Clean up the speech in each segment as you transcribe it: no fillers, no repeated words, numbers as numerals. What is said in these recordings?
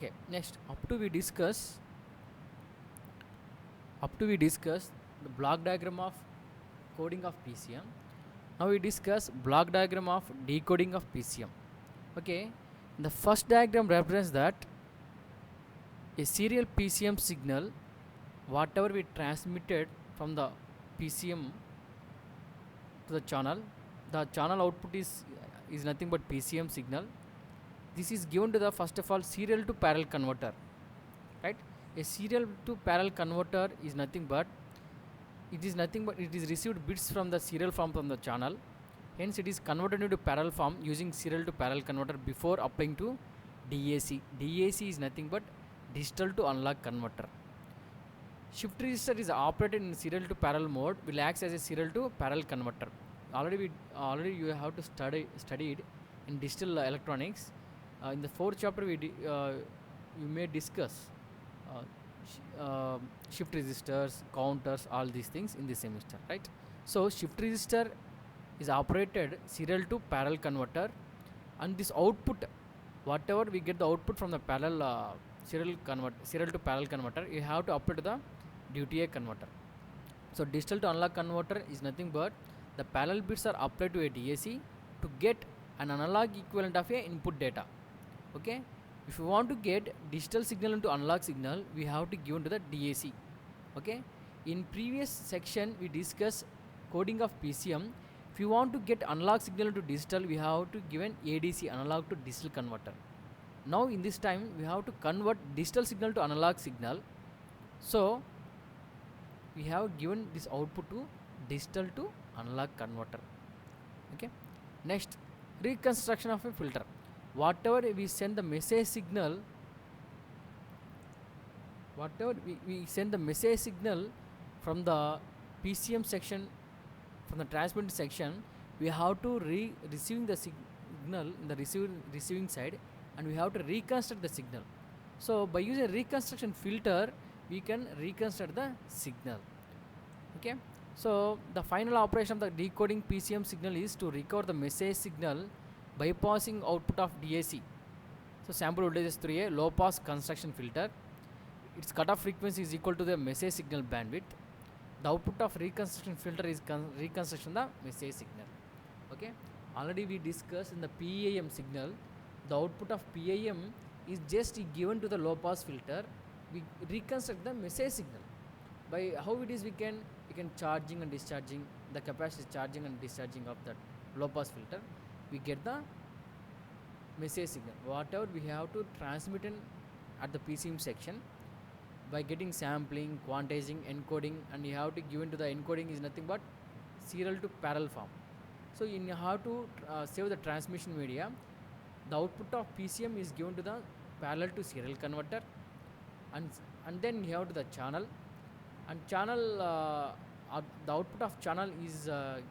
Okay, next up to we discuss the block diagram of coding of PCM. Now we discuss block diagram of decoding of PCM. Okay, the first diagram represents that a serial PCM signal, whatever we transmitted from the PCM to the channel output is nothing but PCM signal. This is given to the first of all serial to parallel converter, right? A serial to parallel converter is nothing but it is received bits from the serial form from the channel, hence it is converted into parallel form using serial to parallel converter before applying to DAC. DAC is nothing but digital to analog converter. Shift register is operated in serial to parallel mode, will act as a serial to parallel converter. Already you have to studied in digital electronics. In the fourth chapter we may discuss uh, shift registers, counters, all these things in this semester, right? So shift register is operated serial to parallel converter, and this output, whatever we get the output from the parallel serial to parallel converter, you have to apply to the DTA converter. So digital to analog converter is nothing but the parallel bits are applied to a DAC to get an analog equivalent of a input data. Okay, if you want to get digital signal into analog signal, we have to give into the DAC. Okay, in previous section we discuss coding of PCM. If you want to get analog signal into digital, we have to give an ADC, analog to digital converter. Now in this time we have to convert digital signal to analog signal, so we have given this output to digital to analog converter. Okay, next, reconstruction of a filter. Whatever we send the message signal, from the PCM section, from the transmitted section, we have to receiving the signal in the receiving side, and we have to reconstruct the signal. So by using reconstruction filter, we can reconstruct the signal. Okay, so the final operation of the decoding PCM signal is to recover the message signal bypassing output of DAC. So sample voltage is through a low pass construction filter. Its cutoff frequency is equal to the message signal bandwidth. The output of reconstruction filter is reconstruction the message signal. Okay, already we discussed in the PAM signal, the output of PAM is just given to the low pass filter. We reconstruct the message signal by how it is we can charging and discharging the capacity, charging and discharging of that low pass filter, we get the message signal whatever we have to transmit in at the PCM section by getting sampling, quantizing, encoding, and you have to give into the encoding is nothing but serial to parallel form. So you have to save the transmission media. The output of PCM is given to the parallel to serial converter, and then you have to the channel, and the output of channel is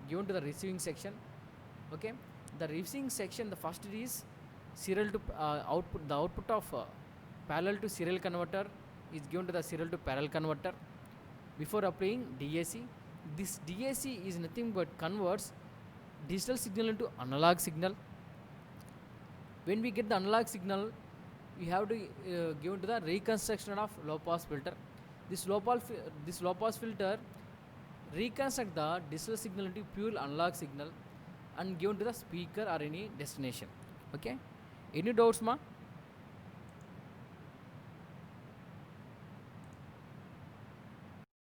given to the receiving section. Okay, the receiving section, the first is serial to output. The output of parallel to serial converter is given to the serial to parallel converter before applying DAC. This DAC is nothing but converts digital signal into analog signal. When we get the analog signal, we have to give to the reconstruction of low pass filter. This low pass filter reconstruct the digital signal into pure analog signal and given to the speaker or any destination. Okay, any doubts, ma?